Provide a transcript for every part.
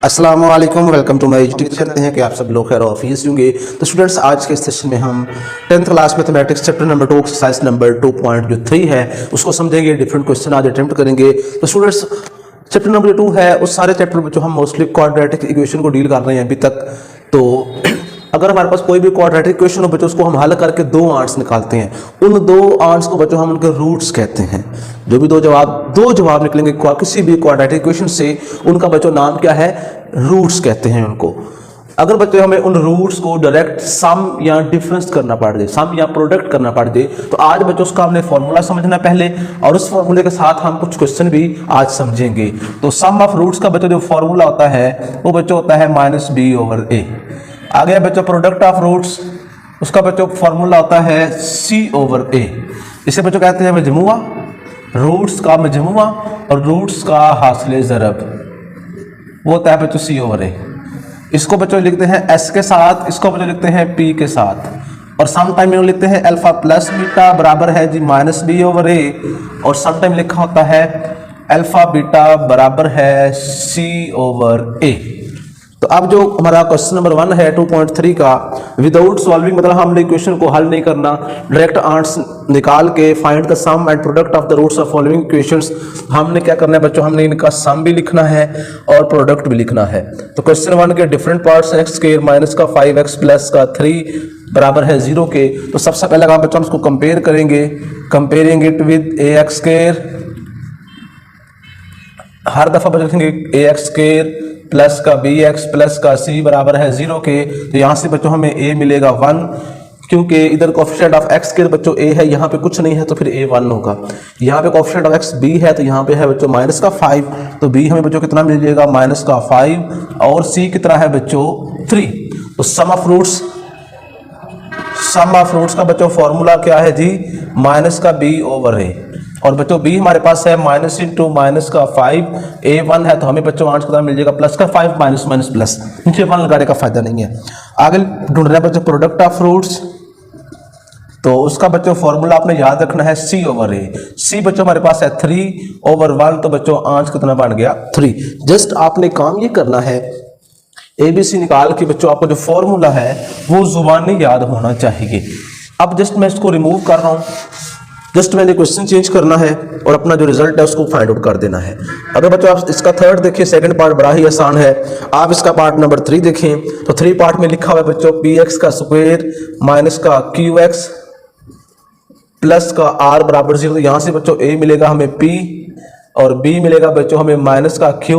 अस्सलाम वालेकुम, welcome to my YouTube. करते हैं कि आप सब लोग खैर ऑफिस होंगे। तो स्टूडेंट्स, आज के इस सेशन में हम 10th class mathematics chapter number 2 exercise number 2.3 है उसको समझेंगे। डिफरेंट क्वेश्चन आज अटेम्प्ट करेंगे। तो स्टूडेंट्स, चैप्टर नंबर 2 है उस सारे चैप्टर में जो हम मोस्टली क्वाड्रेटिक इक्वेशन को डील कर रहे हैं अभी तक। तो अगर हमारे पास कोई भी क्वाड्रेटिक इक्वेशन हो बच्चों, उसको हम हल करके दो आंसर निकालते हैं। उन दो आंसर को बच्चों हम उनके रूट्स कहते हैं। जो भी दो जवाब निकलेंगे किसी भी क्वाड्रेटिक इक्वेशन से, उनका बच्चों नाम क्या है? रूट्स कहते हैं उनको। अगर बच्चों हमें उन रूट्स को डायरेक्ट सम या डिफरेंस करना पड़ जाए, सम या प्रोडक्ट करना पड़ जाए, तो आज बच्चों उसका हमने फॉर्मूला समझना पहले, और उस फॉर्मूले के साथ हम कुछ क्वेश्चन भी आज समझेंगे। तो सम ऑफ रूट्स का बच्चों जो फॉर्मूला होता है वो बच्चों होता है -b/a। आगे बच्चों प्रोडक्ट ऑफ रूट्स, उसका बच्चों फॉर्मूला होता है c/a। इसे बच्चों कहते हैं मजमुआ, रूट्स का मजमुआ और रूट्स का हासिल ज़रब, वो होता है बच्चों c/a। इसको बच्चों लिखते हैं s के साथ, इसको बच्चों लिखते हैं p के साथ, और सम टाइम में लिखते हैं अल्फा प्लस बीटा बराबर है जी -b/a, और सम टाइम लिखा होता है अल्फा बीटा बराबर है c/a। तो अब जो हमारा क्वेश्चन नंबर 1 है 2.3 का, विदाउट सॉल्विंग, मतलब हमने इक्वेशन को हल नहीं करना, डायरेक्ट आंसर निकाल के find the sum and product of the roots of following equations. हमने क्या करना है बच्चों? हमने इनका सम भी लिखना है और प्रोडक्ट भी लिखना है। तो क्वेश्चन 1 के डिफरेंट पार्ट्स हैं। x² माइनस का 5x प्लस का 3 बराबर है 0 के। तो सबसे पहले हम बच्चों इसको कंपेयर करेंगे, कंपेयरिंग इट विद ax²। हर दफा बच्चों लिखेंगे ax² प्लस का bx प्लस का c बराबर है 0 के। तो यहाँ से बच्चों हमें a मिलेगा 1, क्योंकि इधर कोएफिशिएंट ऑफ x के बच्चों a है, यहाँ पे कुछ नहीं है तो फिर a 1 होगा। यहाँ पे कोएफिशिएंट ऑफ x b है, तो यहाँ पे है बच्चों -5, तो b हमें बच्चों कितना मिल जाएगा? -5, और c कितना है बच्चों? 3। तो सम ऑफ रूट्स का बच्चों फॉर्मूला क्या है जी? -b/a। और बच्चों b हमारे पास है माइनस इंटू माइनस का 5, a 1 है, तो हमें बच्चों आंसर कितना मिल जाएगा? प्लस का 5 माइनस माइनस प्लस, नीचे 1 लगाने का फायदा नहीं है। आगे ढूंढ रहे हैं बच्चों प्रोडक्ट ऑफ रूट्स, तो उसका बच्चों फॉर्मूला आपने याद रखना है c/a। c बच्चों हमारे पास है 3/1, तो बच्चों आंसर कितना बन गया? 3। जस्ट आपने काम ये करना है, ABC निकाल के बच्चों आपका जो फॉर्मूला है वो जुबानी याद होना चाहिए। अब जस्ट मैं इसको रिमूव कर रहा हूँ, जस्ट मैंने क्वेश्चन चेंज करना है और अपना जो रिजल्ट है उसको फाइंड आउट कर देना है। अगर बच्चों आप इसका थर्ड देखिए, सेकंड पार्ट बड़ा ही आसान है। आप इसका पार्ट नंबर 3 देखें, तो 3 पार्ट में लिखा हुआ है बच्चों px² माइनस का qx प्लस का r बराबर 0। तो यहाँ से बच्चों a मिलेगा हमें p, और b मिलेगा बच्चों हमें माइनस का q,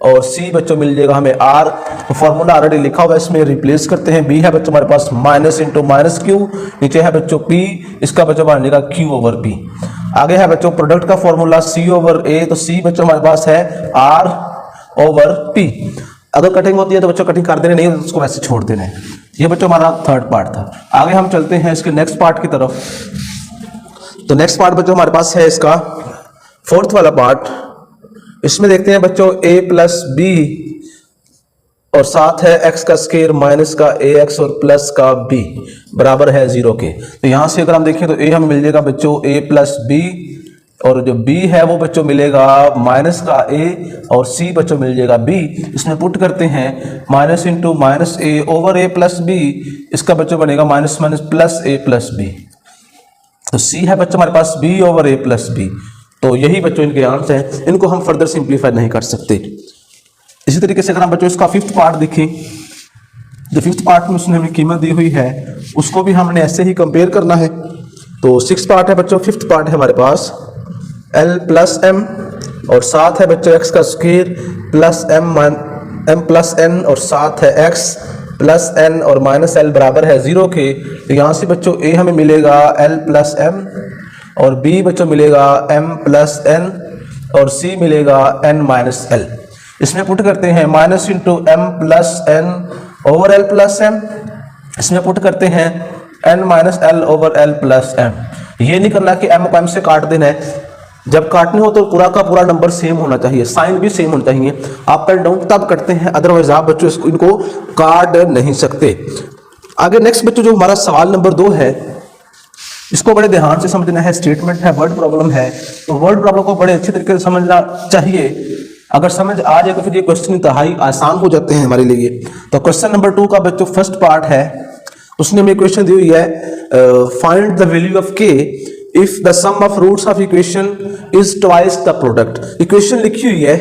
और c बच्चों मिल जाएगा हमें r। तो फॉर्मूला ऑलरेडी लिखा हुआ है, इसमें रिप्लेस करते हैं। b है बच्चों हमारे पास माइनस इंटू माइनस q, नीचे है बच्चों p, इसका बच्चों बन जाएगा q/p। आगे है बच्चों प्रोडक्ट का फॉर्मूला c/a, तो c बच्चों हमारे पास है r/p। अगर कटिंग होती है तो बच्चों कटिंग कर देने, नहीं उसको वैसे छोड़ देना है। ये बच्चों हमारा थर्ड पार्ट था। आगे हम चलते हैं इसके नेक्स्ट पार्ट की तरफ। तो नेक्स्ट पार्ट बच्चों हमारे पास है इसका फोर्थ वाला पार्ट। इसमें देखते हैं बच्चों a प्लस b और साथ है x का स्क्वायर माइनस का ax और प्लस का b बराबर है 0 के। तो यहां से अगर हम देखें तो a हमें मिल जाएगा बच्चों a प्लस b, और जो b है वो बच्चों मिलेगा माइनस का a, और c बच्चों मिल जाएगा b। इसमें पुट करते हैं minus into minus a over a plus b, इसका बच्चों बनेगा minus minus plus a plus b। तो c है बच्चों हमारे पास b/a प्लस b। तो यही बच्चों इनके आंसर हैं, इनको हम फर्दर सिंप्लीफाई नहीं कर सकते। इसी तरीके से अगर हम बच्चों इसका फिफ्थ पार्ट देखें, जो फिफ्थ पार्ट में उसने हमें कीमत दी हुई है उसको भी हमने ऐसे ही कंपेयर करना है। तो सिक्स पार्ट है बच्चों, फिफ्थ पार्ट है हमारे पास l प्लस m, और साथ है बच्चों x का square plus m plus n, और साथ है x प्लस n और माइनस l बराबर है 0 के। तो यहाँ से बच्चों a हमें मिलेगा l प्लस m, और b बच्चों मिलेगा m प्लस n, और c मिलेगा n माइनस l। इसमें पुट करते हैं minus into m plus n over l plus m, इसमें पुट करते हैं n minus l over l plus m। ये नहीं करना कि m को m से काट देना है, जब काटने हो तो पूरा का पूरा नंबर सेम होना चाहिए, साइन भी सेम होना चाहिए। अप एंड डाउन तब करते हैं, अदरवाइज आप बच्चों इनको काट नहीं सकते। आगे नेक्स्ट बच्चों जो हमारा सवाल नंबर 2 है, इसको बड़े ध्यान से समझना है। स्टेटमेंट है, वर्ड प्रॉब्लम है, तो वर्ड प्रॉब्लम को बड़े अच्छे तरीके से समझना चाहिए। अगर समझ आ जाए तो फिर ये क्वेश्चन इंतहाई आसान हो जाते हैं हमारे लिए। तो क्वेश्चन नंबर 2 का बच्चों फर्स्ट पार्ट है, उसने हमें क्वेश्चन दी हुई है find the value of k if the sum of roots of equation is twice the product. Equation लिखी हुई है,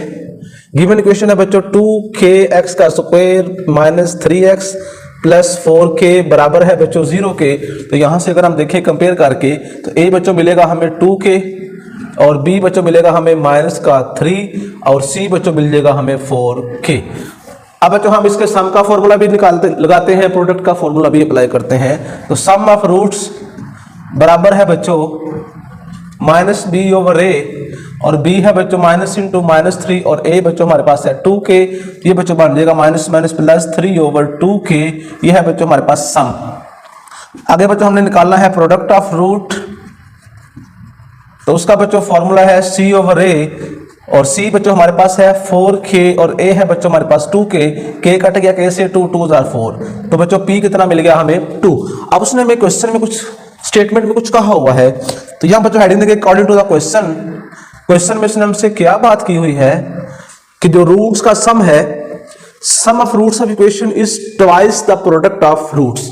गिवन इक्वेशन है बच्चों 2kx का square minus 3x plus 4k बराबर है बच्चों 0 के। तो यहां से अगर हम देखें कंपेयर करके तो a बच्चों मिलेगा हमें 2k और b बच्चों मिलेगा हमें माइनस का 3 और c बच्चों मिल जाएगा हमें 4k। अब बच्चों हम इसके सम का फॉर्मूला भी लगाते हैं, प्रोडक्ट का फॉर्मूला भी अप्लाई करते हैं। तो सम ऑफ रूट्स बराबर है बच्चों माइनस बी ओवर ए और b है बच्चों माइनस इंटू माइनस 3 और a बच्चों हमारे पास है 2k, ये बच्चों बन जाएगा minus minus plus 3 over 2k। ये है बच्चों हमारे पास सम। आगे बच्चों हमने निकालना है प्रोडक्ट ऑफ रूट, तो उसका बच्चों फॉर्मूला है c ओवर a और c बच्चों हमारे पास है 4k और a है बच्चों हमारे पास 2k, k कट गया k से 2 2 4, तो बच्चों p कितना मिल गया हमें 2। अब उसने हमें क्वेश्चन में कुछ स्टेटमेंट में कुछ कहा हुआ है, तो यहाँ बच्चों हेडिंग देंगे according to the question. Question में इसने हमसे क्या बात की हुई है कि जो रूट्स का सम है, sum of roots of equation is twice the product of roots,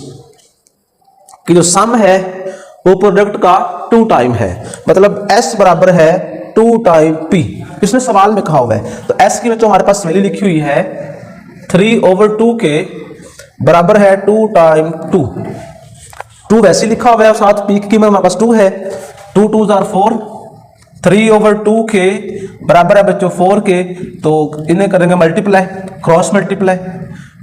कि जो सम है वो प्रोडक्ट का 2 टाइम है, मतलब s बराबर है 2 टाइम p। इसने सवाल में कहा हुआ है, तो s की जो हमारे पास वैल्यू लिखी हुई है 3 ओवर 2k बराबर है 2 टाइम 2 वैसे लिखा हुआ है और साथ p की कीमत हमारे पास 2 है, 2 2 4, 3 ओवर 2k बराबर है बच्चों 4k, तो इन्हें करेंगे मल्टीप्लाई, क्रॉस मल्टीप्लाई,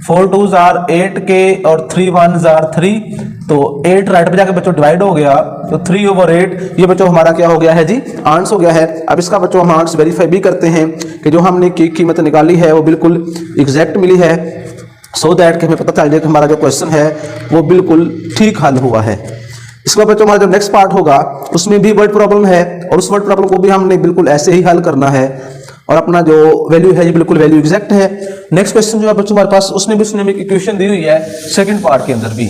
4 2 8k और 3 1 3, तो 8 राइट पे जाके बच्चों डिवाइड हो गया, तो 3 ओवर 8 ये बच्चों हमारा क्या हो गया है जी, आंसर हो गया है। अब इसका बच्चों हम आंसर वेरीफाई भी करते हैं कि जो हमने की कीमत निकाली है वो बिल्कुल एग्जैक्ट मिली है, सो दैट कि हमें पता चल जाए कि हमारा जो क्वेश्चन है वो बिल्कुल ठीक हल हुआ है। इसके बाद बच्चों हमारा जो नेक्स्ट पार्ट होगा उसमें भी वर्ड प्रॉब्लम है और उस वर्ड प्रॉब्लम को भी हमने बिल्कुल ऐसे ही हल करना है और अपना जो वैल्यू है ये बिल्कुल वैल्यू एग्जैक्ट है। नेक्स्ट क्वेश्चन जो है बच्चों हमारे पास उसने भी एक इक्वेशन दी हुई है सेकंड पार्ट के अंदर भी,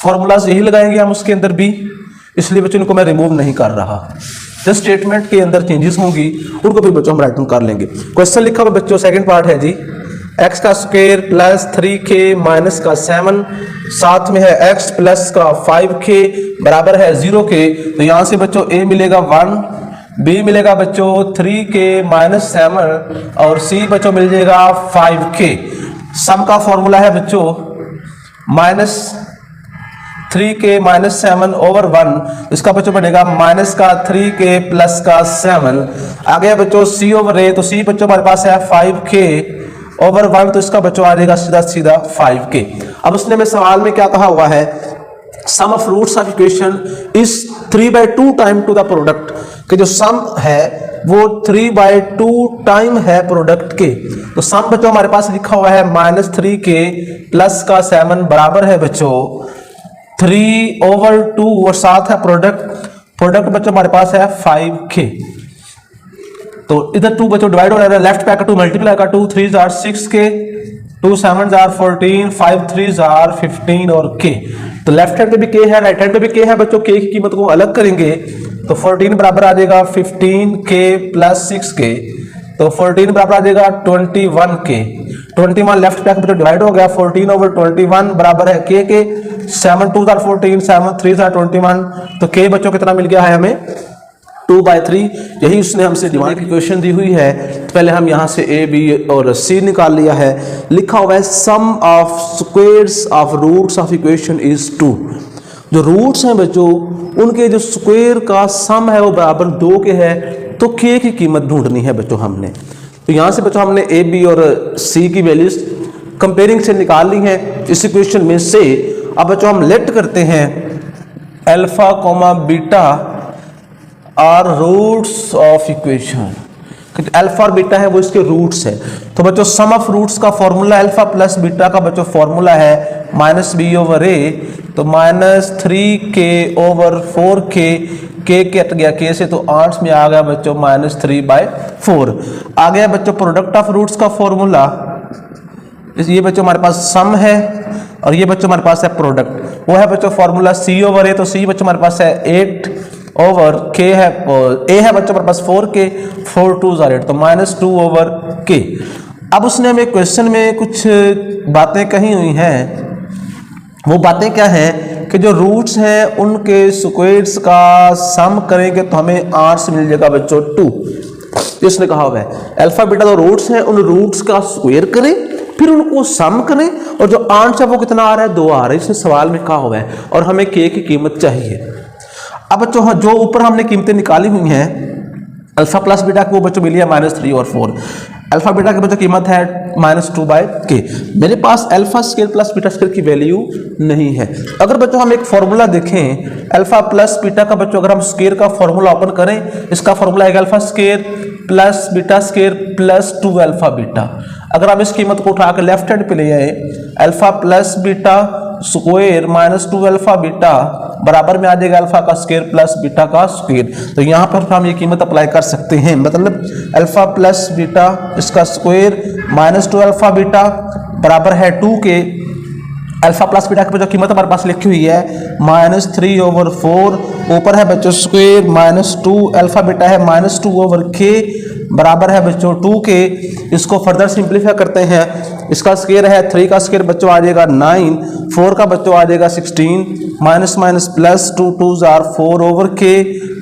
फॉर्मूलाज यही लगाएंगे हम उसके अंदर भी, इसलिए बच्चों इनको मैं रिमूव नहीं कर रहा, जस्ट स्टेटमेंट के अंदर चेंजेस होंगी उनको फिर बच्चों हम राइट डाउन कर लेंगे। क्वेश्चन लिखा हुआ बच्चों सेकंड पार्ट है जी, x का स्क्वायर प्लस 3k माइनस का 7 साथ में है x प्लस का 5k बराबर है 0k। तो यहां से बच्चों a मिलेगा 1, b मिलेगा बच्चों 3k माइनस 7 और c बच्चों मिल जाएगा 5k। सम का फॉर्मूला है बच्चों माइनस 3k माइनस 7 ओवर 1, इसका बच्चों बनेगा माइनस का 3k प्लस का 7। आ गया बच्चों c ओवर a, तो c बच्चों हमारे पास है 5k ओवर 1, तो इसका बच्चों आ जाएगा सीधा सीधा 5k। अब उसने में सवाल में क्या कहा हुआ है, sum of roots of equation is 3/2 time to the product, कि जो सम है वो 3/2 टाइम है प्रोडक्ट के। तो सम बच्चों हमारे पास लिखा हुआ है माइनस 3k प्लस का 7 बराबर है बच्चों 3 ओवर 2 और साथ है प्रोडक्ट बच्चों हमारे पास है 5k। तो इधर 2 बच्चों डिवाइड हो रहा है, लेफ्ट पे का 2 मल्टीप्लाई का 2 3 6k, 2 7 14, 5 3 15 और k। तो लेफ्ट हैंड पे भी k है, राइट हैंड पे भी k है बच्चों, k की कीमत को अलग करेंगे तो 14 बराबर आ जाएगा 15k प्लस 6k, तो 14 बराबर आ जाएगा 21k। 21 लेफ्ट पे बच्चों डिवाइड हो गया, 14 ओवर 21 बराबर है k के, 7 2 14, 7 3 21, तो k बच्चों कितना मिल गया है हमें 2/3। यही उसने हमसे डिमांड की क्वेश्चन दी हुई है, तो पहले हम यहाँ से a b और c निकाल लिया है। लिखा हुआ है sum of squares of roots of equation is 2। जो रूट्स हैं बच्चों उनके जो स्क्वायर का सम है वो बराबर 2 के है, तो k की कीमत ढूंढनी है बच्चों हमने। तो यहाँ से बच्चों हमने a b और c की वैल्यूज कंपेयरिंग से निकाल ली है इस इक्वेशन में से। अब बच्चों हम लेट करते हैं alpha comma beta are roots of equation, alpha और बीटा है वो इसके रूट्स है। तो बच्चों सम ऑफ रूट्स का फॉर्मूला अल्फा प्लस बीटा का बच्चों फॉर्मूला है माइनस बी ओवर ए, तो minus 3k over 4k, k cut गया k से तो 8 में आ गया बच्चों माइनस 3/4। आ गया बच्चों प्रोडक्ट ऑफ रूट्स का फॉर्मूला, ये बच्चों हमारे पास सम है और ये बच्चों हमारे पास है प्रोडक्ट, वो है बच्चों फॉर्मूला c ओवर ए, तो c बच्चों हमारे पास है 8 ओवर के है, ए है बच्चों हमारे पास 4k, 4 2 8, तो -2 ओवर k। अब उसने हमें क्वेश्चन में कुछ बातें कही हुई हैं, वो बातें क्या हैं कि जो रूट्स हैं उनके स्क्वायर्स का सम करेंगे तो हमें आंसर मिल जाएगा बच्चों 2। इसने कहा हुआ है अल्फा बीटा जो रूट्स हैं उन रूट्स का स्क्वायर करें, फिर उनको सम करें, और जो आंसर वो कितना आ रहा है 2 आ रहा है। इसने सवाल में कहा हुआ है और हमें k की कीमत चाहिए। अब बच्चों जो ऊपर हमने कीमतें निकाली हुई हैं अल्फा प्लस बीटा को बच्चों मिली है -3 और 4। अल्फा बीटा की बच्चों कीमत है -2/k। मेरे पास alpha square plus beta square की वैल्यू नहीं है। अगर बच्चों हम एक फॉर्मूला देखें अल्फा प्लस बीटा का, बच्चों अगर हम स्क्वायर का फॉर्मूला ओपन करें, इसका फॉर्मूला है alpha square plus beta square plus 2 alpha beta. अगर आप इस कीमत को उठा कर लेफ्ट हैंड पे ले आए, alpha plus beta square -2 alpha beta बराबर में आ जाएगा अल्फा का स्क्वायर प्लस बीटा का स्क्वायर। तो यहाँ पर हम ये कीमत अप्लाई कर सकते हैं, मतलब अल्फा प्लस बीटा इसका स्क्वायर -2 अल्फा बीटा बराबर है 2k। अल्फा प्लस बीटा की जो कीमत हमारे पास लिखी हुई है -3 ओवर 4, ऊपर है बच्चों स्क्वायर -2 अल्फा बीटा है -2 ओवर k बराबर है बच्चों 2k। इसको फर्दर सिंप्लीफाई करते हैं, इसका स्क्वायर है 3 का स्क्वायर बच्चों आ जाएगा 9, 4 का बच्चों आ जाएगा 16, minus minus plus 2 2 4 over k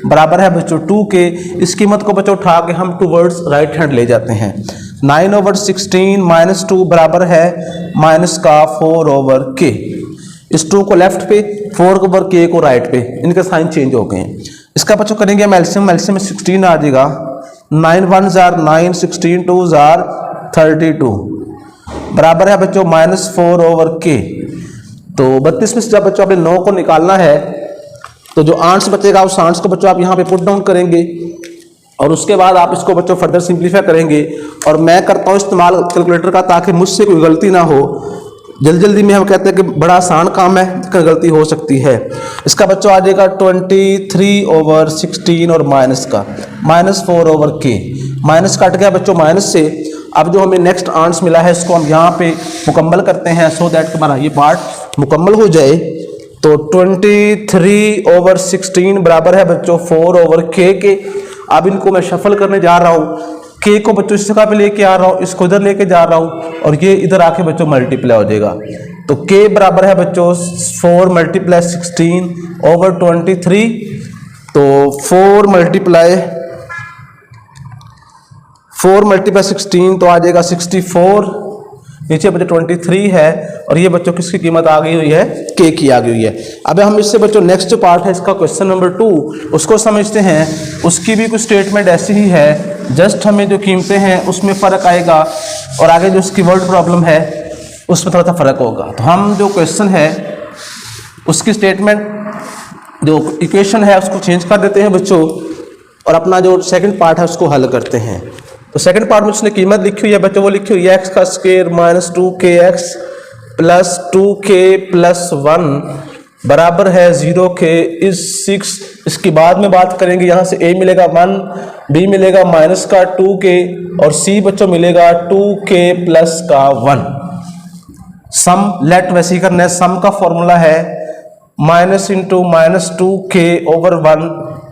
बराबर है बच्चों 2k। इस कीमत को बच्चों उठा के हम टूवर्ड्स राइट हैंड ले जाते हैं। 9 ओवर 16 माइनस 2 बराबर है माइनस का 4 ओवर k। इस 2 को लेफ्ट पे, 4 ओवर k को राइट पे, इनके साइन चेंज हो गए। इसका बच्चों करेंगे हम एलसीएम, एलसीएम में 16 आ जाएगा, 9 1 जार 9, 16 2 जार 32 बराबर है बच्चों -4 ओवर k। तो 32 में से जब बच्चों आपने 9 को निकालना है तो जो आंसर बचेगा उस आंसर को बच्चों आप यहाँ पे पुट डाउन करेंगे और उसके बाद आप इसको बच्चों फर्दर सिंप्लीफाई करेंगे। और मैं करता हूँ इस्तेमाल कैलकुलेटर का ताकि मुझसे कोई गलती ना हो। जल्दी में हम कहते हैं कि बड़ा आसान काम है, गलती हो सकती है। इसका बच्चों आ जाएगा 23 ओवर 16 और माइनस का -4 ओवर k। माइनस कट गया बच्चों माइनस से। अब जो हमें नेक्स्ट आंसर मिला है इसको हम यहाँ पे मुकम्मल करते हैं सो दैट हमारा ये पार्ट मुकम्मल हो जाए। तो 23 ओवर 16 बराबर है बच्चों 4 ओवर k के। अब इनको मैं शफल करने जा रहा हूँ, k को बच्चों इस जगह पे लेके आ रहा हूँ, इसको इधर लेके जा रहा हूँ और ये इधर आके बच्चों मल्टीप्लाई हो जाएगा। तो k बराबर है बच्चों 4 मल्टीप्लाई 16 ओवर 23। तो 4 मल्टीप्लाई 16 तो आ जाएगा 64, नीचे बच्चों 23 है और ये बच्चों किसकी कीमत आ गई हुई है, k की आ गई हुई है। अब हम इससे बच्चों नेक्स्ट जो पार्ट है इसका क्वेश्चन नंबर 2 उसको समझते हैं। उसकी भी कुछ स्टेटमेंट ऐसी ही है, जस्ट हमें जो कीमतें हैं उसमें फ़र्क आएगा और आगे जो उसकी वर्ड प्रॉब्लम है उसमें थोड़ा सा फ़र्क होगा। तो हम जो क्वेश्चन है उसकी स्टेटमेंट जो इक्वेशन है उसको चेंज कर देते हैं बच्चों और अपना जो सेकंड पार्ट है उसको हल करते हैं। तो सेकंड पार्ट में उसने कीमत लिखी हुई है बच्चों, वो लिखी हुई है x का square -2kx plus 2k plus 1 बराबर है 0k इज 6। इसकी बाद में बात करेंगे, यहाँ से a मिलेगा 1, b मिलेगा माइनस का 2k और c बच्चों मिलेगा 2k प्लस का 1। सम लेट वैसे ही करना है। सम का फॉर्मूला है minus into minus 2k over 1,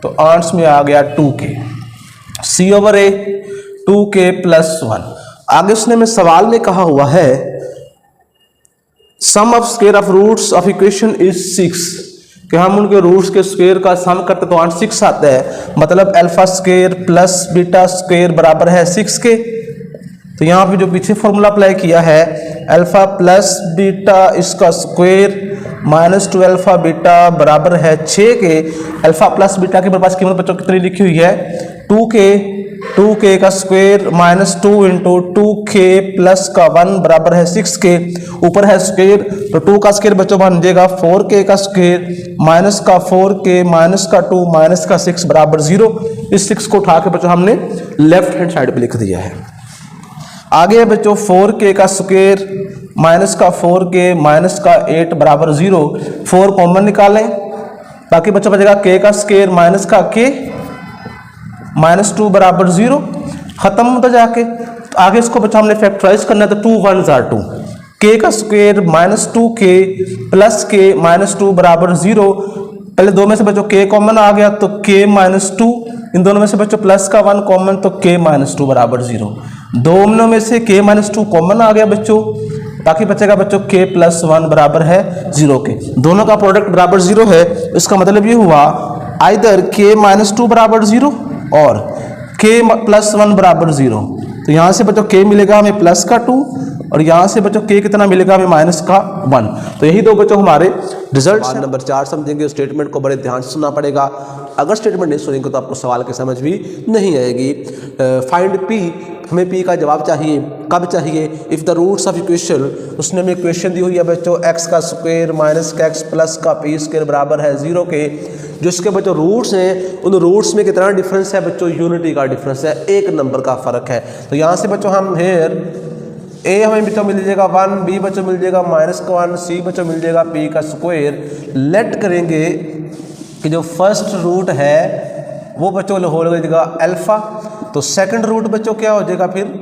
तो आंसर में आ गया 2k। c over a 2k plus 1। आगे उसने में सवाल में कहा हुआ है sum of square of roots of equation is 6, कि हम उनके रूट्स के स्क्वायर का सम करते तो आंसर 6 आता है। मतलब alpha square plus beta square बराबर है 6k। तो यहाँ पे जो पीछे फॉर्मूला अप्लाई किया है अल्फा प्लस बीटा इसका स्क्वायर -2 अल्फा बीटा बराबर है 6k। अल्फा प्लस बीटा के पास कीमत बच्चों कितनी लिखी हुई है 2k का स्क्वायर -2 इंटू 2k प्लस का 1 बराबर है 6k। ऊपर है स्क्वायर तो 2 का स्क्वायर बच्चों बन जाएगा 4k का स्क्वायर माइनस का 4k माइनस का 2 माइनस का 6 बराबर 0। इस 6 को उठा के बच्चों हमने लेफ्ट हैंड साइड पे लिख दिया है। आगे है बच्चों 4k का स्क्वायर माइनस का 4k माइनस का 8 बराबर 0। 4 कॉमन निकालें, बाकी बच्चों बचेगा k का स्क्वायर माइनस का k -2 बराबर 0। खत्म होता जाके तो आगे इसको बच्चा हमने फैक्टराइज करना है। तो 2 1 जार 2, k का स्क्वायर -2k प्लस k -2 बराबर 0। पहले दो में से बच्चों k कॉमन आ गया तो k माइनस टू, इन दोनों में से बच्चों प्लस का 1 कॉमन तो k माइनस टू बराबर 0। दोनों में से k माइनस टू कॉमन आ गया बच्चों, बाकी बचेगा बच्चों k प्लस 1 बराबर है 0 के। दोनों का प्रोडक्ट बराबर 0 है, इसका मतलब ये हुआ आइदर k माइनस टू बराबर 0 और k प्लस 1 बराबर 0। तो यहाँ से बच्चों k मिलेगा हमें प्लस का 2 और यहाँ से बच्चों k कितना मिलेगा हमें माइनस का 1। तो यही दो बच्चों हमारे रिजल्ट। नंबर 4 समझेंगे, स्टेटमेंट को बड़े ध्यान से सुनना पड़ेगा, अगर स्टेटमेंट नहीं सुनेंगे तो आपको सवाल की समझ भी नहीं आएगी। फाइंड p, हमें p का जवाब चाहिए, कब चाहिए? If the roots of equation, उसने हमें इक्वेशन दी हुई है बच्चों x का स्क्वायर माइनस का x प्लस का p स्क्वायर बराबर है 0 के, जो इसके बच्चों रूट्स हैं उन रूट्स में कितना डिफरेंस है बच्चों? यूनिटी का डिफरेंस है, एक नंबर का फर्क है। तो यहाँ से बच्चों हम हेयर a हमें बच्चों मिल जाएगा 1, b बच्चों मिल जाएगा माइनस का 1, c बच्चों मिल जाएगा p का स्क्वायर। लेट करेंगे कि जो फर्स्ट रूट है वो बच्चों हो जाएगा अल्फा, तो सेकंड रूट बच्चों क्या हो जाएगा फिर?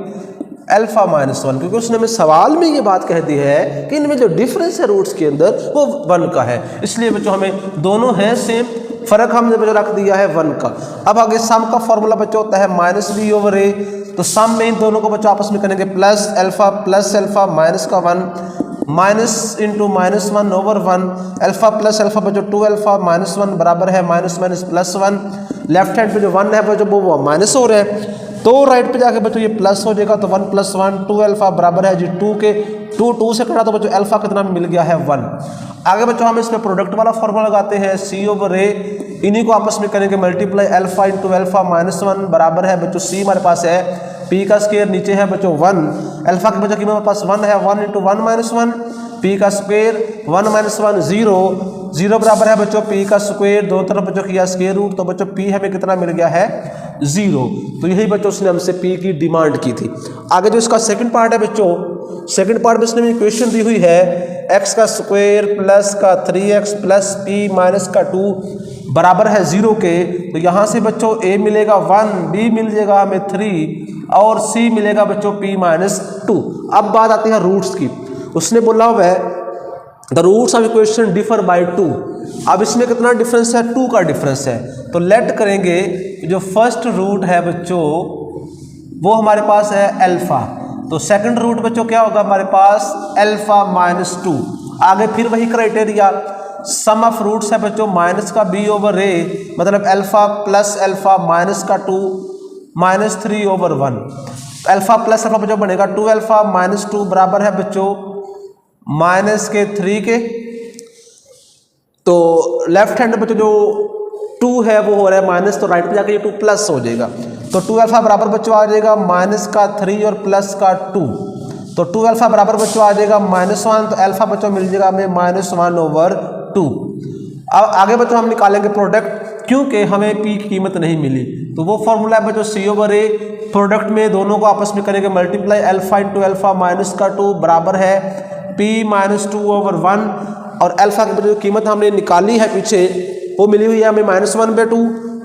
अल्फा माइनस 1, क्योंकि उसने हमें सवाल में ये बात कह दी है कि इनमें जो डिफरेंस है रूट्स के अंदर वो 1 का है, इसलिए बच्चों हमें दोनों हैं सेम, फर्क हमने बच्चों रख दिया है 1 का। अब आगे सम का फॉर्मूला बच्चों होता है माइनस बी ओवर ए, तो सम में इन दोनों को बच्चों आपस में करेंगे प्लस अल्फा माइनस का 1 minus into minus 1 over 1, alpha plus alpha बच्चों 2 अल्फा माइनस 1 बराबर है minus minus plus 1। Left hand पे जो 1 है बच्चों वो माइनस हो रहा है, तो राइट पे जाके बच्चों ये प्लस हो जाएगा, तो 1 प्लस 1 2 अल्फा बराबर है जी 2 के। 2 से कटा तो बच्चों अल्फा कितना मिल गया है 1। आगे बच्चों हम इसमें प्रोडक्ट वाला फॉर्मूला लगाते हैं c ओवर a, इन्हीं को आपस में करेंगे multiply alpha into alpha minus 1 बराबर है बच्चों c हमारे पास है p का स्क्वायर, नीचे है बच्चों 1, अल्फा की बच्चों की हमारे पास 1 है, 1 इंटू 1 माइनस 1, p का स्क्वायर 1 माइनस 1 0 बराबर है बच्चों p का स्क्वायर, दोनों तरफ बच्चों किया स्क्वायर रूट, तो बच्चों p हमें कितना मिल गया है 0। तो यही बच्चों उसने हमसे p की डिमांड की थी। आगे जो इसका सेकंड पार्ट है बच्चों, सेकंड पार्ट में इसने इक्वेशन दी हुई है x का स्क्वायर प्लस का 3x प्लस p माइनस का 2 बराबर है 0 के। तो यहाँ से बच्चों a मिलेगा 1, b मिल जाएगा हमें 3 और c मिलेगा बच्चों p माइनस 2। अब बात आती है रूट्स की, उसने बोला हुआ है the roots of equation differ by 2। अब इसमें कितना डिफरेंस है? 2 का डिफरेंस है। तो लेट करेंगे जो फर्स्ट रूट है बच्चों वो हमारे पास है अल्फा, तो सेकंड रूट बच्चों क्या होगा हमारे पास? Alpha minus 2। आगे फिर वही क्राइटेरिया, सम ऑफ रूट्स है बच्चों माइनस का b ओवर a, मतलब अल्फा प्लस अल्फा माइनस का 2 minus 3 over 1, alpha plus alpha बच्चों बनेगा 2 अल्फा माइनस 2 बराबर है बच्चों माइनस के 3 के। तो लेफ्ट हैंड बच्चों जो 2 है वो हो रहा है माइनस, तो राइट पे जाके ये 2 प्लस हो जाएगा, तो 2 अल्फा बराबर बच्चों आ जाएगा माइनस का 3 और प्लस का 2, तो 2 अल्फा बराबर बच्चों आ जाएगा माइनस 1, तो अल्फा बच्चों मिल जाएगा हमें माइनस 1 ओवर 2। अब आगे बच्चों हम निकालेंगे प्रोडक्ट, क्योंकि हमें p की कीमत नहीं मिली, तो वो फॉर्मूला है बच्चों c ओवर a, प्रोडक्ट में दोनों को आपस में करेंगे multiply alpha into alpha minus का 2 बराबर है p माइनस 2 ओवर 1, और अल्फा की जो कीमत हमने निकाली है पीछे वो मिली हुई है हमें माइनस 1/2,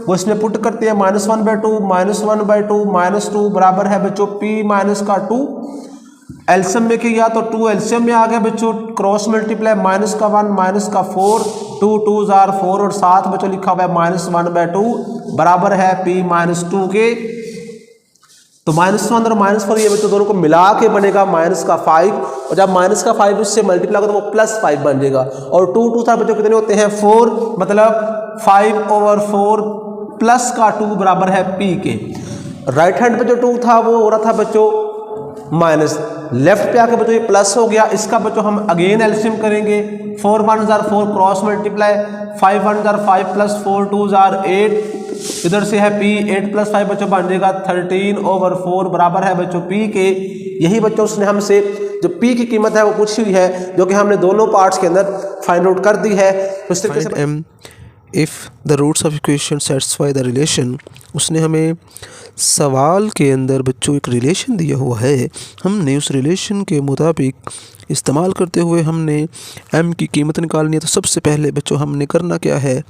वो इसमें पुट करते हैं माइनस 1/2 माइनस 1/2 माइनस 2 बराबर है बच्चों p माइनस का 2। एल्सियम में किया तो 2 एल्सियम में आ गया बच्चों, क्रॉस मल्टीप्लाई माइनस का 1 माइनस का 4, 2 2 जार 4 और 7 बच्चों लिखा हुआ है माइनस 1/2 बराबर है p माइनस 2 के। तो माइनस 1 और माइनस 4 ये बच्चों दोनों को मिला के बनेगा माइनस का 5, और जब माइनस का 5 उससे मल्टीप्लाई करो तो वो प्लस 5 बन जाएगा, और 2 2 था बच्चों कितने होते हैं 4, मतलब 5 ओवर 4 प्लस का 2 बराबर है p के। राइट हैंड पे जो 2 था वो हो रहा था बच्चों माइनस, लेफ्ट पे आके बच्चों ये प्लस हो गया, इसका बच्चों हम अगेन एल्सियम करेंगे, 4 1 jar 4 cross multiply, 5 1 jar 5 plus 4 2 jar 8, इधर से है p, 8 प्लस 5 बच्चों बन जाएगा 13 ओवर 4 बराबर है बच्चों p के। यही बच्चों उसने हमसे जो p की कीमत है वो पूछी हुई है, जो कि हमने दोनों पार्ट्स के अंदर फाइंड आउट कर दी है। तो इस तरीके से if the roots of equation satisfy the relation, उसने हमें सवाल के अंदर बच्चों एक रिलेशन दिया हुआ है, हमने उस रिलेशन के मुताबिक इस्तेमाल करते हुए हमने m की कीमत निकालनी है। तो सबसे पहले बच्चों हमने करना क्या है,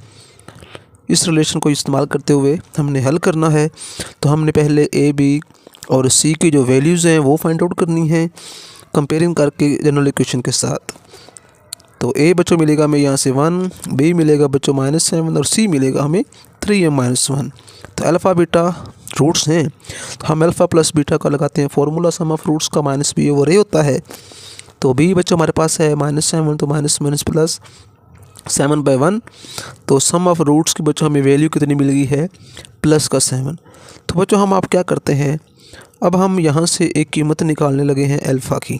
इस रिलेशन को इस्तेमाल करते हुए हमने हल करना है। तो हमने पहले a b और c की जो वैल्यूज़ हैं वो फाइंड आउट करनी है कंपेयरिंग करके जनरल इक्वेशन के साथ। तो ए बच्चों मिलेगा हमें यहाँ से 1, बी मिलेगा बच्चों -7 और सी मिलेगा हमें 3m-1। तो अल्फ़ा बीटा रूट्स हैं, तो हम अल्फ़ा प्लस बीटा का लगाते हैं फॉर्मूला, सम ऑफ रूट्स का -b/a होता है। तो b बच्चों हमारे पास है -7, तो माइनस प्लस 7/1, तो सम ऑफ रूट्स की बच्चों हमें वैल्यू कितनी मिल गई है, प्लस का 7। तो बच्चों हम आप क्या करते हैं, अब हम यहाँ से एक कीमत निकालने लगे हैं अल्फ़ा की।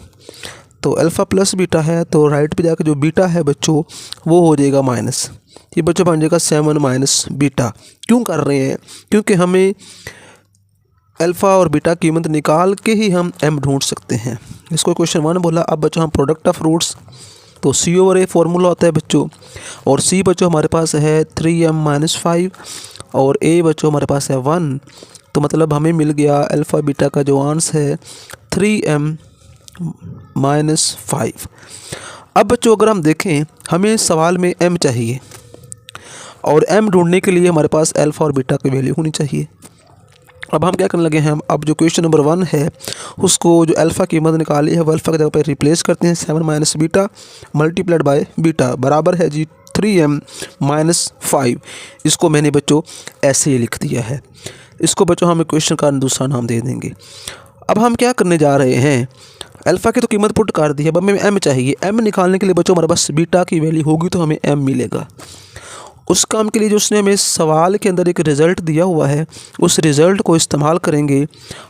तो अल्फ़ा प्लस बीटा है, तो राइट पे जाकर जो बीटा है बच्चों वो हो जाएगा माइनस, ये बच्चों बन जाएगा 7 माइनस बीटा। क्यों कर रहे हैं, क्योंकि हमें अल्फ़ा और बीटा कीमत निकाल के ही हम m ढूंढ सकते हैं। इसको क्वेश्चन 1 बोला। अब बच्चों हम प्रोडक्ट ऑफ रूट्स, तो c/a फॉर्मूला होता है बच्चों, और c बच्चों हमारे पास है 3m-5 और a बच्चों हमारे पास है 1, तो मतलब हमें मिल गया अल्फ़ा बीटा का जो आंसर है 3m-5। अब बच्चों अगर हम देखें, हमें सवाल में m चाहिए और m ढूंढने के लिए हमारे पास अल्फ़ा और बीटा की वैल्यू होनी चाहिए। अब हम क्या करने लगे हैं, अब जो क्वेश्चन नंबर 1 है उसको जो अल्फ़ा कीमत निकाली है वो अल्फ़ा की जगह पर रिप्लेस करते हैं, 7 minus beta multiplied by beta बराबर है जी 3m-5। इसको मैंने बच्चों ऐसे ही लिख दिया है। इसको बच्चों हम क्वेश्चन का दूसरा नाम दे देंगे। अब हम क्या करने जा रहे हैं, अल्फ़ा की तो कीमत पुट कर दी है, अब हमें m चाहिए। m निकालने के लिए बच्चों हमारे पास बीटा की वैल्यू होगी तो हमें m मिलेगा। उस काम के लिए जो उसने हमें सवाल के अंदर एक रिज़ल्ट दिया हुआ है, उस रिज़ल्ट को इस्तेमाल करेंगे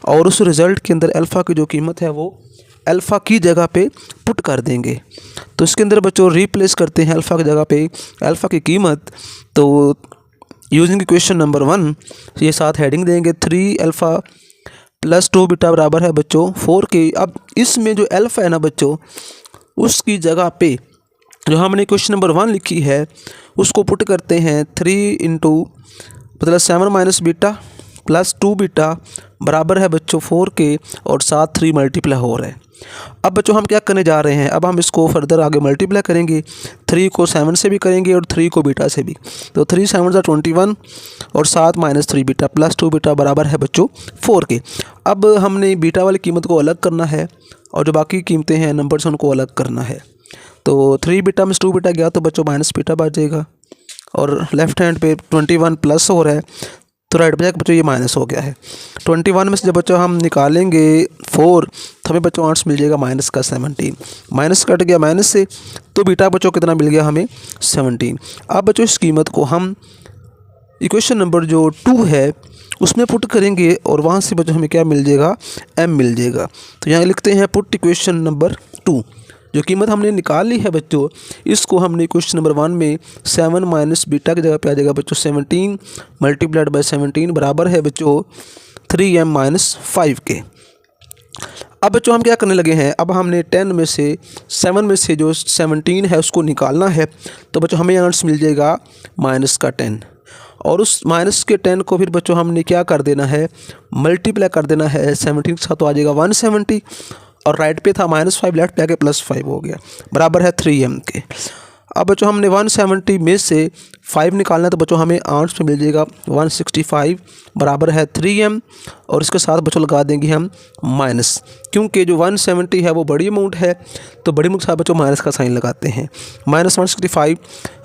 और उस रिज़ल्ट के अंदर अल्फ़ा की जो कीमत है वो अल्फ़ा की जगह पे पुट कर देंगे। तो इसके अंदर बच्चों रिप्लेस करते हैं अल्फ़ा की जगह पे अल्फ़ा की कीमत। तो यूजिंग क्वेश्चन नंबर 1 ये साथ हेडिंग देंगे 3 अल्फ़ा प्लस 2 बीटा बराबर है बच्चों 4 के। अब इसमें जो अल्फ़ा है ना बच्चों, उसकी जगह पे जो हमने क्वेश्चन नंबर 1 लिखी है उसको पुट करते हैं 3 इंटू मतलब 7 माइनस बीटा प्लस 2 बीटा बराबर है बच्चों 4 के और साथ 3 मल्टीप्लाई हो रहा है। अब बच्चों हम क्या करने जा रहे हैं, अब हम इसको फर्दर आगे मल्टीप्लाई करेंगे, 3 को 7 से भी करेंगे और 3 को बीटा से भी। तो 3 7 21 और 7 माइनस 3 बीटा प्लस 2 बीटा बराबर है बच्चों 4 के। अब हमने बीटा वाली कीमत को अलग करना है और जो बाकी कीमतें हैं नंबर्स उनको अलग करना है। तो 3 बीटा में 2 बीटा गया तो बच्चों माइनस बीटा बचेगा और लेफ्ट हैंड पे 21 प्लस हो रहा है, तो राइट पे बच्चों ये माइनस हो गया है। 21 में से जब बच्चों हम निकालेंगे 4 तो हमें बच्चों आंसर मिल जाएगा माइनस का 17। माइनस कट गया माइनस से, तो बीटा बच्चों कितना मिल गया हमें 17। अब बच्चों इस कीमत को हम इक्वेशन नंबर जो 2 है उसमें पुट करेंगे और वहाँ से बच्चों हमें क्या मिल जाएगा, m मिल जाएगा। तो यहाँ लिखते हैं पुट इक्वेशन नंबर 2। जो कीमत हमने निकाल ली है बच्चों, इसको हमने क्वेश्चन नंबर 1 में 7 माइनस बीटा की जगह पे आ जाएगा बच्चों 17 मल्टीप्लाइड बाय 17 बराबर है बच्चों 3m-5 के। अब बच्चों हम क्या करने लगे हैं, अब हमने 10 में से 7 में से जो 17 है उसको निकालना है। तो बच्चों हमें आंसर मिल जाएगा माइनस का 10 और उस माइनस के 10 को फिर बच्चों हमने क्या कर देना है, मल्टीप्लाई कर देना है 17 के साथ, तो आ जाएगा 170 और राइट पे था -5 लेफ्ट पे आके +5 हो गया बराबर है 3m के। अब बच्चों हमने 170 में से 5 निकालना है, तो बच्चों हमें आंसर मिल जाएगा 165 बराबर है 3m और इसके साथ बच्चों लगा देंगे हम माइनस, क्योंकि जो 170 है वो बड़ी अमाउंट है तो बड़ी अमाउंट के साथ बच्चों माइनस का साइन लगाते हैं। -165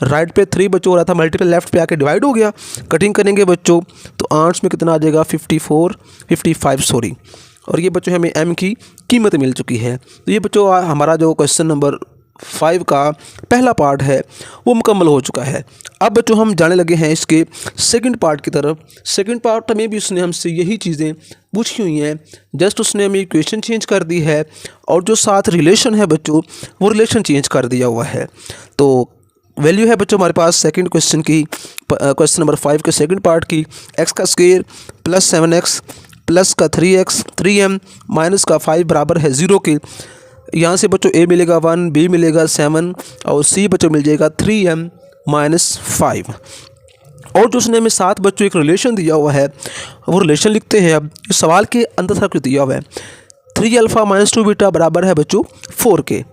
राइट पे 3 बच्चों हो रहा था, मल्टीप्लाई लेफ्ट पे आके डिवाइड हो गया, कटिंग करेंगे बच्चों तो आंसर में कितना आ जाएगा 55 सॉरी, और ये बच्चों हमें m की कीमत मिल चुकी है। तो ये बच्चों हमारा जो क्वेश्चन नंबर 5 का पहला पार्ट है वो मुकम्मल हो चुका है। अब बच्चों हम जाने लगे हैं इसके सेकंड पार्ट की तरफ। सेकंड पार्ट में भी उसने हमसे यही चीज़ें पूछी हुई हैं, जस्ट उसने हमें इक्वेशन चेंज कर दी है और जो साथ रिलेशन है बच्चों वो रिलेशन चेंज कर दिया हुआ है। तो वैल्यू है बच्चों हमारे पास सेकंड क्वेश्चन की, क्वेश्चन नंबर 5 के सेकंड पार्ट की, x का स्क्वायर प्लस 7x प्लस का 3x 3m माइनस का 5 बराबर है 0 के। यहाँ से बच्चों a मिलेगा 1, b मिलेगा 7 और c बच्चों मिल जाएगा 3m-5। और जो उसने हमें साथ बच्चों एक रिलेशन दिया हुआ है वो रिलेशन लिखते हैं। अब इस सवाल के अंदर सब कुछ दिया हुआ है 3 अल्फ़ा माइनस 2 बीटा बराबर है बच्चों 4 के।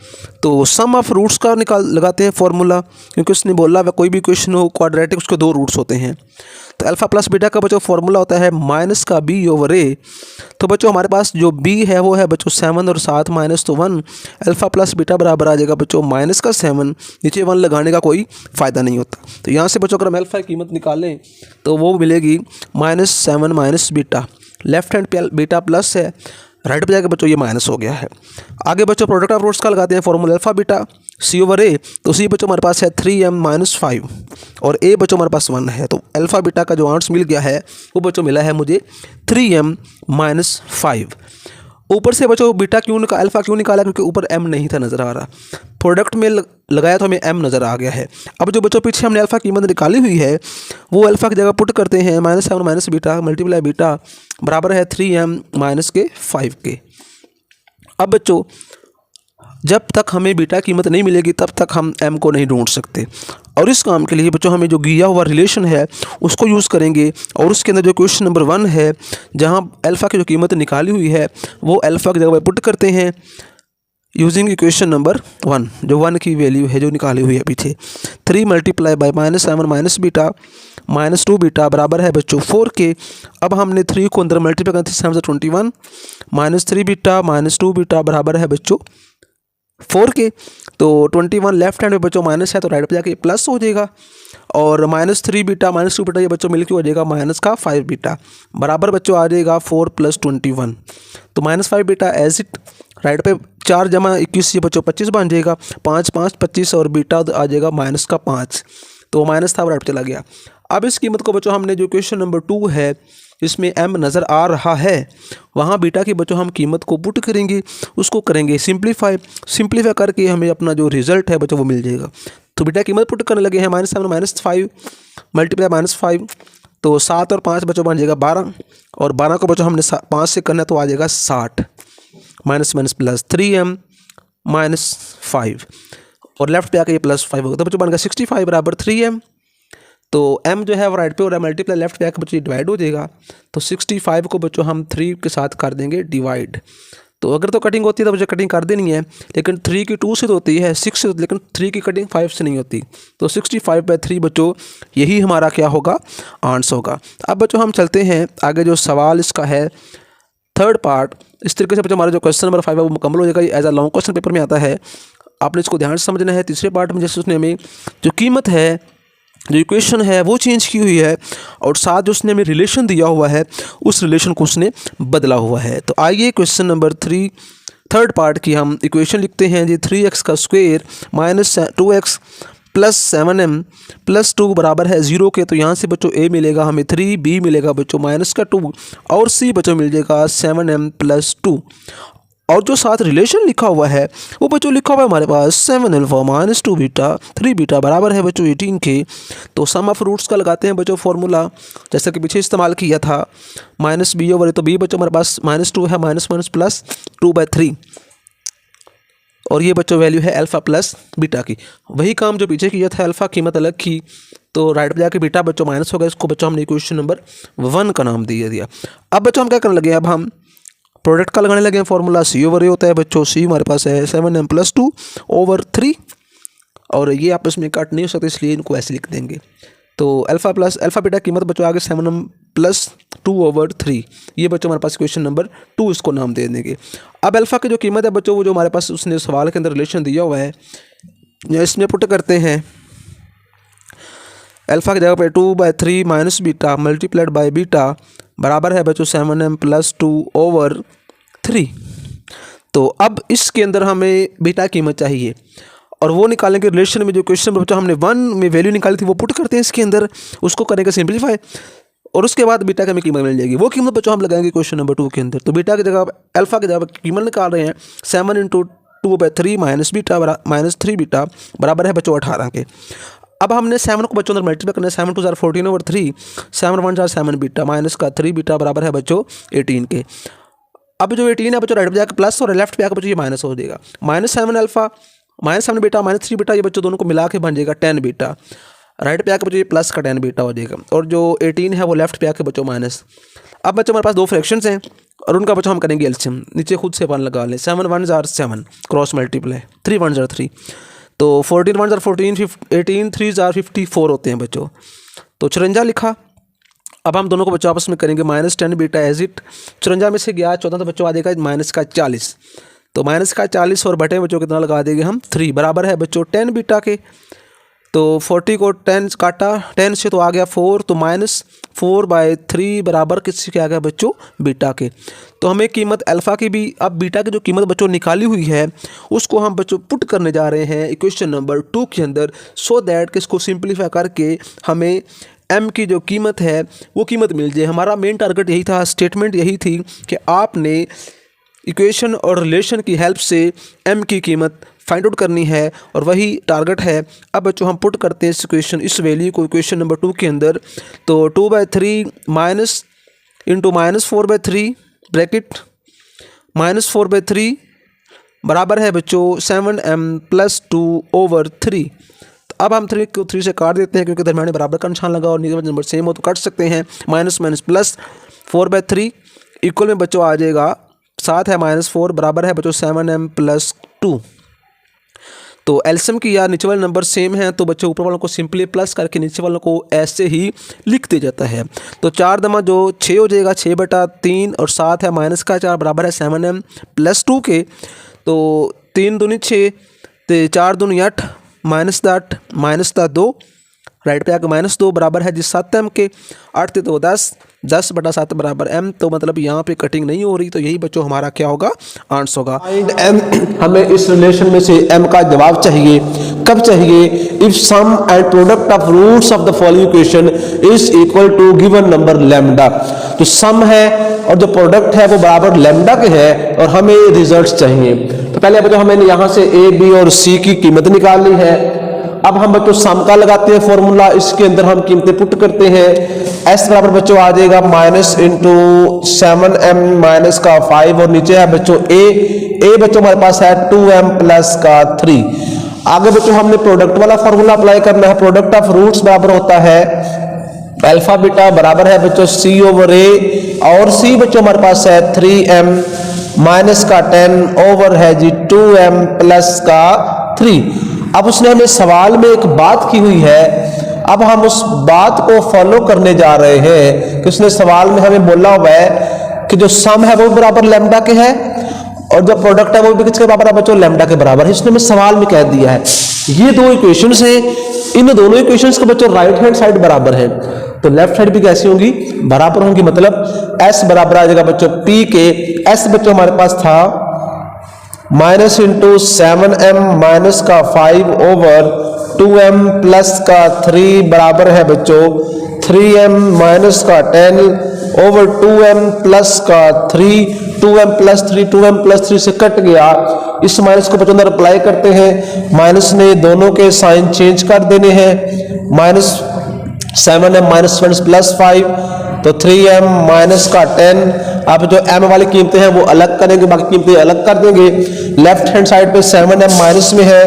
तो सम ऑफ रूट्स का लगाते हैं फॉर्मूला, क्योंकि उसने बोला वह कोई भी इक्वेशन हो क्वाड्रेटिक उसके 2 रूट्स होते हैं। तो अल्फ़ा प्लस बीटा का बच्चों फॉर्मूला होता है माइनस का b ओवर a। तो बच्चों हमारे पास जो b है वो है बच्चों 7 और 7 माइनस तो 1। अल्फ़ा प्लस बीटा बराबर आ जाएगा बच्चों माइनस का 7, नीचे 1 लगाने का कोई फ़ायदा नहीं होता। तो यहाँ से बच्चों अगर हम अल्फ़ा की कीमत निकालें तो वो मिलेगी -7 minus beta. Left hand beta plus है, राइट पे जाकर बच्चों ये माइनस हो गया है। आगे बच्चों प्रोडक्ट ऑफ रूट्स का लगाते हैं formula alpha beta c over a। तो c बच्चों हमारे पास है 3m माइनस 5 और a बच्चों हमारे पास 1 है। तो अल्फ़ा बीटा का जो आंसर मिल गया है वो बच्चों मिला है मुझे 3m माइनस 5। ऊपर से बच्चों बीटा क्यों अल्फ़ा क्यों निकाला, क्योंकि ऊपर m नहीं था नज़र आ रहा। प्रोडक्ट में लगाया तो हमें m नज़र आ गया है। अब जो बच्चों पीछे हमने अल्फ़ा कीमत निकाली हुई है वो अल्फ़ा की जगह पुट करते हैं -7 माइनस बीटा मल्टीप्लाई बीटा बराबर है 3m माइनस के 5 के। अब बच्चों जब तक हमें बीटा कीमत नहीं मिलेगी तब तक हम m को नहीं ढूंढ सकते, और इस काम के लिए बच्चों हमें जो दिया हुआ रिलेशन है उसको यूज़ करेंगे। और उसके अंदर जो क्वेश्चन नंबर 1 है जहां अल्फ़ा की जो कीमत निकाली हुई है वो अल्फ़ा की जगह पर पुट करते हैं यूजिंग इक्वेशन नंबर 1, जो 1 की वैल्यू है जो निकाली हुई है पीछे। 3 multiply by -7 minus beta minus 2 beta बराबर है बच्चों 4 के। अब हमने 3 को अंदर मल्टीप्लाई करते 7 से 21 माइनस 3 बीटा माइनस 2 बीटा बराबर है बच्चों 4 के। तो 21 लेफ्ट हैंड में बच्चों माइनस है तो राइट पे जाके प्लस हो जाएगा, और -3 बीटा माइनस 2 बीटा ये बच्चों मिलकर हो जाएगा माइनस का 5 बीटा बराबर बच्चों आ जाएगा 4 + 21। तो -5 बीटा एज इट राइट पे 4 जमा 21 ये बच्चों 25 बन जाएगा, 5 5 25 और बीटा आ जाएगा माइनस का 5। तो माइनस था वो राइट पे चला गया। अब इस कीमत को बच्चों हमने जो क्वेश्चन नंबर 2 है इसमें m नज़र आ रहा है वहाँ बीटा की बच्चों हम कीमत को पुट करेंगे, उसको करेंगे सिंप्लीफाई करके हमें अपना जो रिजल्ट है बच्चों वो मिल जाएगा। तो बीटा कीमत पुट करने लगे हैं -7 माइनस 5 मल्टीप्लाई -5, तो 7 और 5 बच्चों बन जाएगा 12, और 12 को बच्चों हमने 5 से करना तो आ जाएगा 60 minus minus plus 3m minus 5, और लेफ्ट पे आके ये +5 होगा। तो बच्चों बन गया 65 बराबर 3m। तो m जो है वो राइट पे हो रहा है मल्टीप्लाई लेफ्ट पे आके बच्चों डिवाइड हो जाएगा। तो 65 को बच्चों हम 3 के साथ कर देंगे डिवाइड। तो अगर तो कटिंग होती है तो बच्चों कटिंग कर देनी है, लेकिन 3 की 2 से तो होती है 6 से, लेकिन 3 की कटिंग 5 से नहीं होती। तो 65/3 बच्चों यही हमारा क्या होगा आंसर होगा। अब बच्चों हम चलते हैं आगे, जो सवाल इसका है थर्ड पार्ट। इस तरीके से बच्चों हमारा जो क्वेश्चन नंबर 5 है वो मुकम्मल हो जाएगा। ये as a long question paper में आता है, आपने इसको ध्यान से समझना है। तीसरे पार्ट में जैसे उसने हमें जो कीमत है जो इक्वेशन है वो चेंज की हुई है, और साथ जो उसने हमें रिलेशन दिया हुआ है उस रिलेशन को उसने बदला हुआ है। तो आइए क्वेश्चन नंबर 3 थर्ड पार्ट की हम इक्वेशन लिखते हैं जी। 3x का square minus 2x plus 7m plus 2 बराबर है 0 के। तो यहाँ से बच्चों a मिलेगा हमें 3, b मिलेगा बच्चों माइनस का 2, और c बच्चों मिल जाएगा 7m प्लस 2। और जो साथ रिलेशन लिखा हुआ है वो बच्चों लिखा हुआ है हमारे पास 7 अल्फा माइनस 2 बीटा 3 बीटा बराबर है बच्चों 18 के। तो सम ऑफ रूट्स का लगाते हैं बच्चों फॉर्मूला, जैसा कि पीछे इस्तेमाल किया था माइनस b ओवर, तो b बच्चों हमारे पास -2 है माइनस माइनस प्लस 2/3, और ये बच्चों वैल्यू है अल्फ़ा प्लस बीटा की। वही काम जो पीछे किया था, अल्फ़ा कीमत अलग की, तो राइट पे जाके बीटा बच्चों माइनस हो गया। इसको बच्चों हमने इक्वेशन नंबर 1 का नाम दिया। अब बच्चों हम क्या करने लगे, अब हम प्रोडक्ट का लगाने लगे हैं फॉर्मूला। c ओवर a होता है बच्चों, c हमारे पास है 7m प्लस 2 ओवर 3, और ये आपस में कट नहीं हो सकते इसलिए इनको ऐसे लिख देंगे। तो अल्फ़ा बीटा कीमत बच्चों आगे 7m प्लस 2 ओवर 3, ये बच्चों हमारे पास क्वेश्चन नंबर 2 इसको नाम दे देंगे। अब अल्फ़ा की जो कीमत है बच्चों वो जो हमारे पास उसने सवाल के अंदर रिलेशन दिया हुआ है, इसमें पुट करते हैं अल्फ़ा की जगह पे 2/3 minus beta multiplied by beta बराबर है बच्चों 7m प्लस 2 ओवर 3। तो अब इसके अंदर हमें बीटा कीमत चाहिए, और वो निकालने के रिलेशन में जो क्वेश्चन बच्चों हमने 1 में वैल्यू निकाली थी वो पुट करते हैं इसके अंदर, उसको करेंगे सिंप्लीफाई, और उसके बाद बीटा की हमें कीमत मिल जाएगी। वो कीमत बच्चों हम लगाएंगे क्वेश्चन नंबर 2 के अंदर। तो बीटा की जगह अल्फ़ा की जगह कीमत निकाल रहे हैं 7 × 2/3 माइनस बीटा माइनस 3 बीटा बराबर है बच्चों 18 के। अब हमने 7 को बच्चों अंदर मल्टीप्लाई करना है, 7 2 14 ओवर 3, 7 1 7 बीटा माइनस का 3 बीटा बराबर है बच्चों 18 के। अब जो 18 है बच्चों राइट पे जाकर प्लस और लेफ्ट पे आकर बच्चों ये माइनस हो जाएगा, -7 अल्फ़ा -7 बीटा -3 बीटा, ये बच्चों दोनों को मिला के बन जाएगा 10 बीटा। राइट पे आकर बच्चों ये प्लस का 10 बीटा हो जाएगा, और जो 18 है वो लेफ्ट पे आके बच्चों माइनस। अब बच्चों हमारे पास दो फ्रैक्शंस हैं, और उनका बच्चों हम करेंगे एलसीएम। नीचे खुद से अपन लगा लें, 7 1s are 7 cross multiply, 3 1s are 3, तो 14 1s are 14, 18 3s are 54 होते हैं बच्चों। तो 54 लिखा। अब हम दोनों को बच्चों आपस में करेंगे -10 बीटा एज इट। 54 में से गया 14 तो बच्चों आ जाएगा -40, तो -40 और बटे बच्चों कितना लगा देंगे हम 3 बराबर है बच्चों 10 बीटा के। तो 40 को 10 काटा 10 से तो आ गया 4, तो -4/3 बराबर किससे क्या आ गया बच्चों बीटा के। तो हमें कीमत अल्फ़ा की भी, अब बीटा की जो कीमत बच्चों निकाली हुई है उसको हम बच्चों पुट करने जा रहे हैं इक्वेशन नंबर 2 के अंदर, सो दैट कि इसको सिंप्लीफाई करके हमें m की जो कीमत है वो कीमत मिल जाए। हमारा मेन टारगेट यही था, स्टेटमेंट यही थी कि आपने इक्वेशन और रिलेशन की हेल्प से m की कीमत फाइंड आउट करनी है और वही टारगेट है। अब बच्चों हम पुट करते हैं इस वैल्यू को इक्वेशन नंबर 2 के अंदर। तो 2/3 माइनस इंटू -4/3 ब्रैकेट -4/3 बराबर है बच्चों 7m + 2/3। तो अब हम 3 को 3 से काट देते हैं क्योंकि दरम्यान बराबर का निशान लगा और नीचे नंबर सेम हो तो काट सकते हैं। माइनस प्लस 4/3 इक्वल में बच्चों आ जाएगा, साथ है -4 बराबर है बच्चों 7m + 2। तो एलसीएम की या नीचे वाले नंबर सेम है तो बच्चों ऊपर वालों को सिंपली प्लस करके नीचे वालों को ऐसे ही लिख दिया जाता है। तो 4 दमा जो 6 हो जाएगा 6/3 और साथ है -4 बराबर है 7m + 2 के। तो 3 दूनी 6 तो 4 दूनी 8 -8 -2 राइट पे आके -2 बराबर है जी 7m के। 8 थे तो 10/7 बराबर m। तो मतलब यहाँ पे कटिंग नहीं हो रही, तो यही बच्चों हमारा क्या होगा आंसर होगा। m हमें इस रिलेशन में से m का जवाब चाहिए, कब चाहिए? If sum and product of roots of the following equation is equal to given number lambda. तो सम है और जो प्रोडक्ट है वो बराबर लैम्डा के है और हमें रिजल्ट चाहिए। तो पहले बच्चों हमें यहाँ से a b और c की कीमत निकालनी है। अब हम बच्चों सम का लगाते हैं फॉर्मूला, इसके अंदर हम कीमतें पुट करते हैं। s बराबर बच्चों आ जाएगा -7m - 5 और नीचे है बच्चों a बच्चों हमारे पास है 2m + 3। आगे बच्चों हमने प्रोडक्ट वाला फॉर्मूला अप्लाई करना है। प्रोडक्ट ऑफ रूट्स बराबर होता है अल्फा बीटा बराबर है बच्चों c/a और c बच्चों हमारे पास है 3m -10 है जी 2m + 3। अब उसने हमें सवाल में एक बात की हुई है, अब हम उस बात को फॉलो करने जा रहे हैं कि उसने सवाल में हमें बोला हुआ है कि जो सम है वो बराबर लैम्डा के है और जो प्रोडक्ट है वो भी किसके बराबर है बच्चों लैम्डा के बराबर है। इसने हमें सवाल में कह दिया है। ये दो इक्वेशंस हैं, इन दोनों इक्वेशंस के बच्चों राइट हैंड साइड बराबर है तो लेफ्ट साइड भी कैसी होंगी बराबर होंगी। मतलब s बराबर आ जाएगा बच्चों p के। s बच्चों हमारे पास था -7m - 5 2m + 3 बराबर है बच्चों 3m - 10 2m + 3 2m + 3 से कट गया। इस माइनस को बच्चों अंदर अप्लाई करते हैं, माइनस ने दोनों के साइन चेंज कर देने हैं। -7m - 1 + 5 तो 3m - 10। अब जो m वाली कीमतें हैं वो अलग करेंगे, बाकी कीमतें अलग कर देंगे। लेफ्ट हैंड साइड पे 7m माइनस में है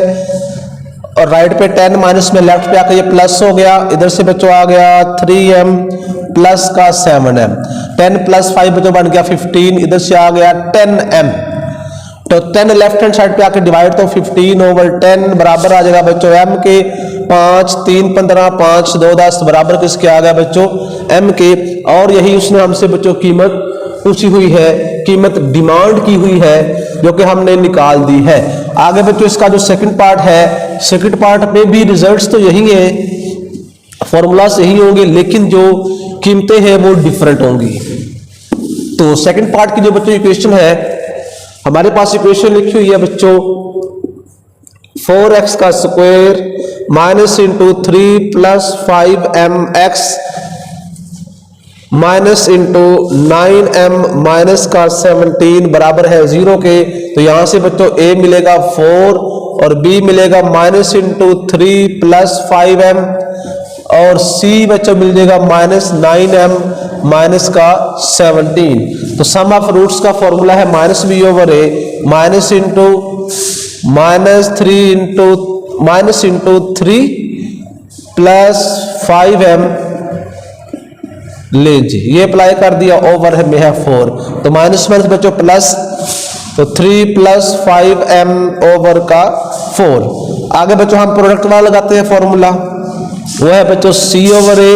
और राइट पे 10 माइनस में, लेफ्ट पे आकर ये प्लस हो गया। इधर से बच्चों आ गया 3m + 7m 10 + 5 बच्चों बन गया 15। इधर से आ गया 10m तो 10 लेफ्ट हैंड साइड पे आके डिवाइड तो 15/10 बराबर आ जाएगा बच्चों m के। 5 3 15 5 2 10 बराबर किसके आ गया बच्चों m के। और यही उसने हमसे बच्चों कीमत पूछी हुई है, कीमत डिमांड की हुई है जो कि हमने निकाल दी है। आगे बच्चों इसका जो सेकंड पार्ट है, सेकंड पार्ट में भी रिजल्ट्स तो यही है, फॉर्मूला सही होंगे लेकिन जो कीमतें हैं वो डिफरेंट होंगी। तो सेकंड पार्ट की जो बच्चों इक्वेशन है, हमारे पास इक्वेशन लिखी हुई है बच्चों 4x² -3 + 5mx -9m - 17 बराबर है 0 के। तो यहां से बच्चों a मिलेगा 4 और b मिलेगा -3 + 5m और c बच्चों मिल जाएगा -9m - 17। तो सम ऑफ रूट्स का फॉर्मूला है -b/a -3 + 5m ले जी ये अप्लाई कर दिया, ओवर है में है 4, तो माइनस माइनस बच्चों प्लस, तो 3 + 5m ओवर का 4। आगे बच्चों हम प्रोडक्ट वाला लगाते हैं फॉर्मूला, वो है बच्चों c ओवर a,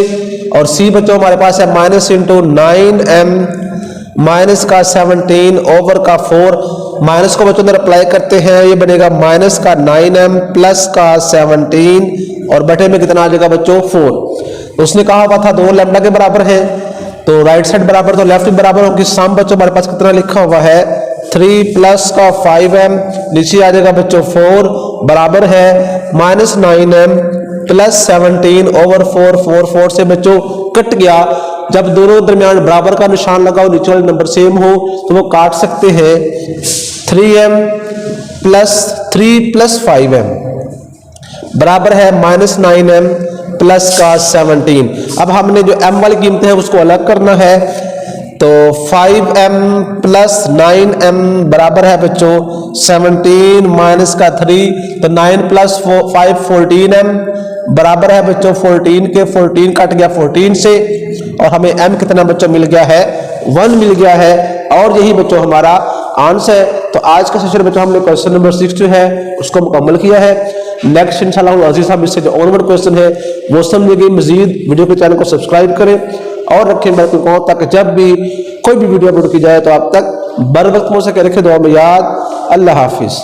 और c बच्चों हमारे पास है माइनस इंटू 9m माइनस का 17 ओवर का 4। माइनस को बच्चों अंदर अप्लाई करते हैं, ये बनेगा माइनस का 9m प्लस का 17 और बटे में कितना आ जाएगा बच्चों 4। उसने कहा हुआ था 2 लैम्डा के बराबर है, तो राइट साइड बराबर तो लेफ्ट भी बराबर होगी। सम बच्चों हमारे पास कितना लिखा हुआ है 3 प्लस का 5m, नीचे आ जाएगा बच्चों 4 बराबर है माइनस 9m प्लस 17 ओवर 4। 4 से बच्चों कट गया, जब दोनों दरमियान बराबर का निशान लगा हो, नीचे वाले नंबर सेम हो तो वो काट सकते हैं। 3m प्लस 3 प्लस 5m बराबर है माइनस 9m प्लस का 17। अब हमने जो m वाली कीमतें हैं उसको अलग करना है, तो 5m प्लस 9m बराबर है बच्चों 17 माइनस का 3, तो 9 प्लस 5 14m बराबर है बच्चों 14 के, 14 कट गया 14 से, और हमें m कितना बच्चों मिल गया है 1 मिल गया है, और यही बच्चों हमारा आंसर है। तो आज का सेशन बच्चों हमने क्वेश्चन नंबर 6 जो है उसको मुकम्मल किया है। नेक्स्ट इंशाल्लाह अजीज साहब इससे जो ऑनवर्ड क्वेश्चन है वो समझेंगे। मजीद वीडियो के चैनल को सब्सक्राइब करें और रखें बेल आइकन को, ताकि जब भी कोई भी वीडियो अपलोड की जाए तो आप तक बर वक्त हो सके। रखें दुआ में याद। अल्लाह हाफिज।